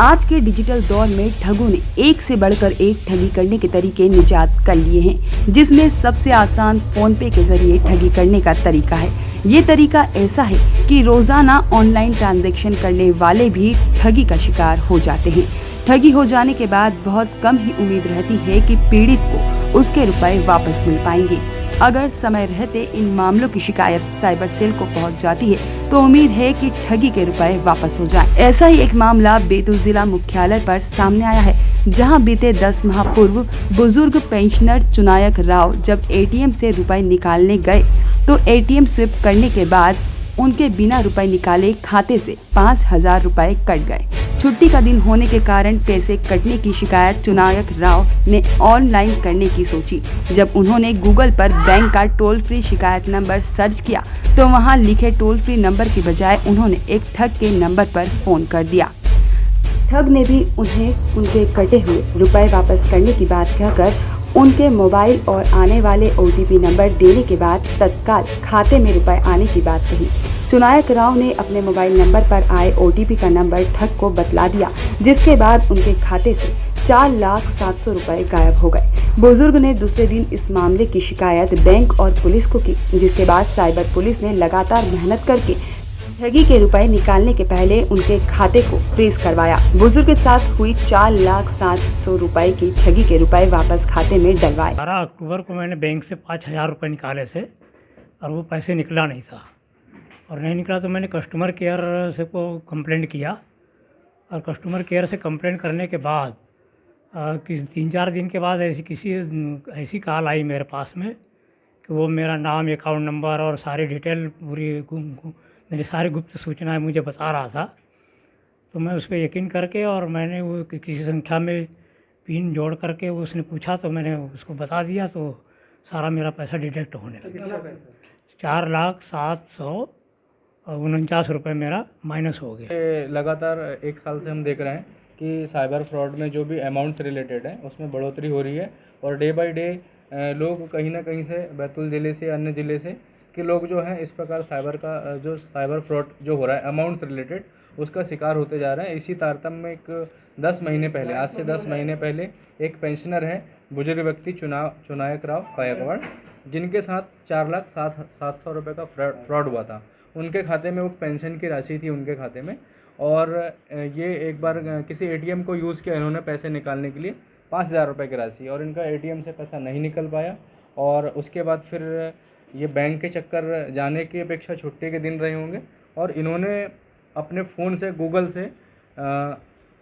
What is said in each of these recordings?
आज के डिजिटल दौर में ठगों ने एक से बढ़कर एक ठगी करने के तरीके निजात कर लिए हैं, जिसमें सबसे आसान फोन पे के जरिए ठगी करने का तरीका है। ये तरीका ऐसा है कि रोजाना ऑनलाइन ट्रांजैक्शन करने वाले भी ठगी का शिकार हो जाते हैं। ठगी हो जाने के बाद बहुत कम ही उम्मीद रहती है कि पीड़ित को उसके रुपए वापस मिल पाएंगे। अगर समय रहते इन मामलों की शिकायत साइबर सेल को पहुंच जाती है तो उम्मीद है कि ठगी के रुपए वापस हो जाएं। ऐसा ही एक मामला बैतूल जिला मुख्यालय पर सामने आया है, जहां बीते 10 माह पूर्व बुजुर्ग पेंशनर चुनायक राव जब एटीएम से रुपए निकालने गए तो एटीएम स्विप करने के बाद उनके बिना रुपए निकाले खाते से 5,000 रुपए कट गए। छुट्टी का दिन होने के कारण पैसे कटने की शिकायत चुनायक राव ने ऑनलाइन करने की सोची। जब उन्होंने गूगल पर बैंक का टोल फ्री शिकायत नंबर सर्च किया तो वहां लिखे टोल फ्री नंबर की बजाय उन्होंने एक ठग के नंबर पर फोन कर दिया। ठग ने भी उन्हें उनके कटे हुए रुपए वापस करने की बात कहकर उनके मोबाइल और आने वाले ओटीपी नंबर देने के बाद तत्काल खाते में रुपए आने की बात कही। चुनायक राव ने अपने मोबाइल नंबर पर आए ओटीपी का नंबर ठग को बतला दिया, जिसके बाद उनके खाते से 4,07,000 रुपए गायब हो गए। बुजुर्ग ने दूसरे दिन इस मामले की शिकायत बैंक और पुलिस को की, जिसके बाद साइबर पुलिस ने लगातार मेहनत करके ठगी के रुपए निकालने के पहले उनके खाते को फ्रीज करवाया। बुजुर्ग के साथ हुई 4,07,000 रुपए की ठगी के रुपए वापस खाते में डलवाए। 12 अक्टूबर को मैंने बैंक से 5,000 रुपये निकाले थे और वो पैसे निकला नहीं था, और नहीं निकला तो मैंने कस्टमर केयर से को कंप्लेंट किया, और कस्टमर केयर से कंप्लेंट करने के बाद 3-4 दिन के बाद ऐसी कॉल आई मेरे पास में कि वो मेरा नाम, अकाउंट नंबर और सारी डिटेल पूरी मेरी सारी गुप्त सूचनाएं मुझे बता रहा था। तो मैं उस पर यकीन करके और मैंने वो किसी संख्या में पिन जोड़ करके उसने पूछा तो मैंने उसको बता दिया, तो सारा मेरा पैसा डिडक्ट होने लगा। 4,07,49 रुपये मेरा माइनस हो गया। लगातार 1 साल से हम देख रहे हैं कि साइबर फ्रॉड में जो भी अमाउंट से रिलेटेड है उसमें बढ़ोतरी हो रही है, और डे बाय डे लोग कहीं ना कहीं से बैतूल ज़िले से, अन्य ज़िले से कि लोग जो हैं इस प्रकार साइबर फ्रॉड जो हो रहा है अमाउंट से रिलेटेड उसका शिकार होते जा रहे हैं। इसी तारतम्य में एक 10 महीने पहले, आज से 10 महीने पहले एक पेंशनर है, बुजुर्ग व्यक्ति चुनायक राव गायकवाड़, जिनके साथ 4,07,000 रुपये का फ्रॉड हुआ था। उनके खाते में वो पेंशन की राशि थी उनके खाते में, और ये एक बार किसी एटीएम को यूज़ किया इन्होंने पैसे निकालने के लिए 5,000 रुपये की राशि, और इनका एटीएम से पैसा नहीं निकल पाया। और उसके बाद फिर ये बैंक के चक्कर जाने की अपेक्षा छुट्टी के दिन रहे होंगे, और इन्होंने अपने फ़ोन से गूगल से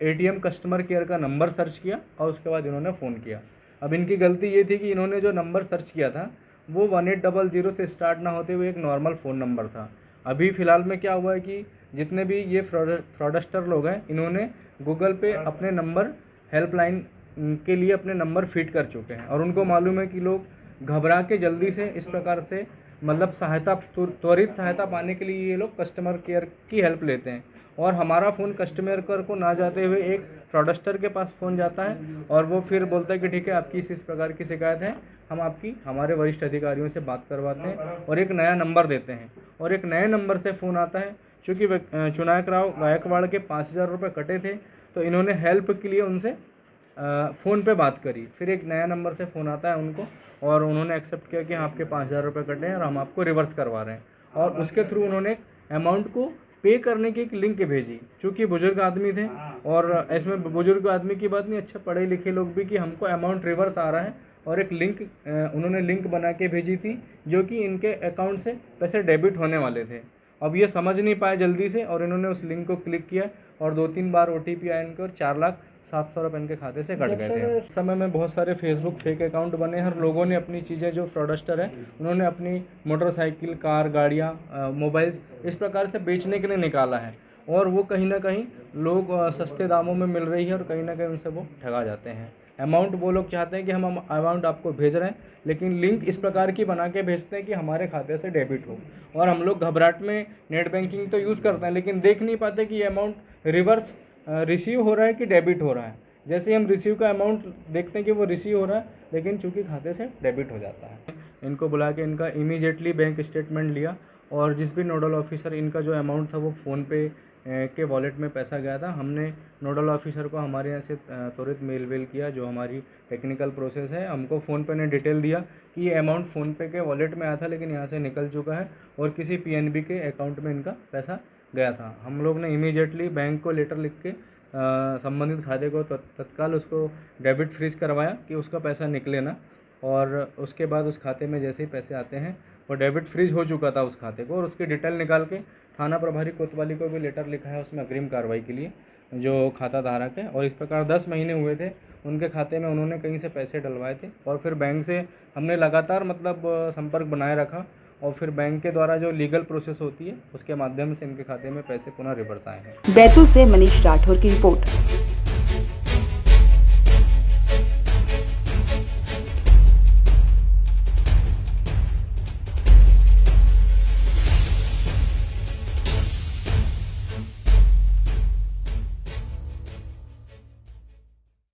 एटीएम कस्टमर केयर का नंबर सर्च किया, और उसके बाद इन्होंने फ़ोन किया। अब इनकी गलती ये थी कि इन्होंने जो नंबर सर्च किया था वो 1800 से स्टार्ट ना होते हुए एक नॉर्मल फ़ोन नंबर था। अभी फ़िलहाल में क्या हुआ है कि जितने भी ये फ्रॉडस्टर लोग हैं, इन्होंने गूगल पे अपने नंबर हेल्पलाइन के लिए अपने नंबर फीड कर चुके हैं, और उनको मालूम है कि लोग घबरा के जल्दी से इस प्रकार से मतलब त्वरित सहायता पाने के लिए ये लोग कस्टमर केयर की हेल्प लेते हैं, और हमारा फ़ोन कस्टमर केयर को ना जाते हुए एक फ्रॉडस्टर के पास फ़ोन जाता है, और वो फिर बोलता है कि ठीक है आपकी इस प्रकार की शिकायत है, हम हमारे वरिष्ठ अधिकारियों से बात करवाते हैं और एक नया नंबर देते हैं, और एक नए नंबर से फ़ोन आता है। चूँकि चुनायक राव गायकवाड़ के 5,000 रुपये कटे थे, तो इन्होंने हेल्प के लिए उनसे फ़ोन पे बात करी। फिर एक नया नंबर से फ़ोन आता है उनको, और उन्होंने एक्सेप्ट किया कि आपके 5,000 रुपये कटे हैं और हम आपको रिवर्स करवा रहे हैं, और उसके थ्रू उन्होंने एक अमाउंट को पे करने की एक लिंक भेजी। चूँकि बुजुर्ग आदमी थे, और इसमें बुजुर्ग आदमी की बात नहीं, अच्छे पढ़े लिखे लोग भी, कि हमको अमाउंट रिवर्स आ रहा है, और एक लिंक उन्होंने लिंक बना के भेजी थी जो कि इनके अकाउंट से पैसे डेबिट होने वाले थे। अब ये समझ नहीं पाए जल्दी से, और इन्होंने उस लिंक को क्लिक किया, और 2-3 बार ओटीपी आया इनके, और 4,07,000 रुपये इनके खाते से कट गए थे। इस समय में बहुत सारे फेसबुक फेक अकाउंट बने हैं, और लोगों ने अपनी चीज़ें, जो फ्रॉडस्टर है उन्होंने अपनी मोटरसाइकिल, कार, गाड़ियाँ, मोबाइल्स इस प्रकार से बेचने के लिए निकाला है, और वो कहीं ना कहीं लोग सस्ते दामों में मिल रही है, और कहीं ना कहीं उनसे वो ठगा जाते हैं। अमाउंट वो लोग चाहते हैं कि हम अमाउंट आपको भेज रहे हैं, लेकिन लिंक इस प्रकार की बना के भेजते हैं कि हमारे खाते से डेबिट हो, और हम लोग घबराहट में नेट बैंकिंग तो यूज़ करते हैं, लेकिन देख नहीं पाते कि ये अमाउंट रिवर्स रिसीव हो रहा है कि डेबिट हो रहा है। जैसे ही हम रिसीव का अमाउंट देखते हैं कि वो रिसीव हो रहा है, लेकिन चूँकि खाते से डेबिट हो जाता है। इनको बुला के इनका इमीडिएटली बैंक स्टेटमेंट लिया, और जिस भी नोडल ऑफिसर इनका जो अमाउंट था वो फ़ोन पे के वॉलेट में पैसा गया था। हमने नोडल ऑफिसर को हमारे यहाँ से त्वरित मेल किया, जो हमारी टेक्निकल प्रोसेस है। हमको फ़ोनपे ने डिटेल दिया कि ये अमाउंट फ़ोनपे के वॉलेट में आया था, लेकिन यहाँ से निकल चुका है और किसी पीएनबी के अकाउंट में इनका पैसा गया था। हम लोग ने इमीडिएटली बैंक को लेटर लिख के संबंधित खाते को तत्काल उसको डेबिट फ्रीज करवाया कि उसका पैसा निकले ना, और उसके बाद उस खाते में जैसे ही पैसे आते हैं वो डेबिट फ्रीज हो चुका था उस खाते को, और उसकी डिटेल निकाल के थाना प्रभारी कोतवाली को भी लेटर लिखा है उसमें अग्रिम कार्रवाई के लिए, जो खाता धारक है। और इस प्रकार 10 महीने हुए थे उनके खाते में, उन्होंने कहीं से पैसे डलवाए थे और फिर बैंक से हमने लगातार संपर्क बनाए रखा, और फिर बैंक के द्वारा जो लीगल प्रोसेस होती है उसके माध्यम से इनके खाते में पैसे पुनः रिवर्स आए हैं। बैतूल से मनीष राठौर की रिपोर्ट।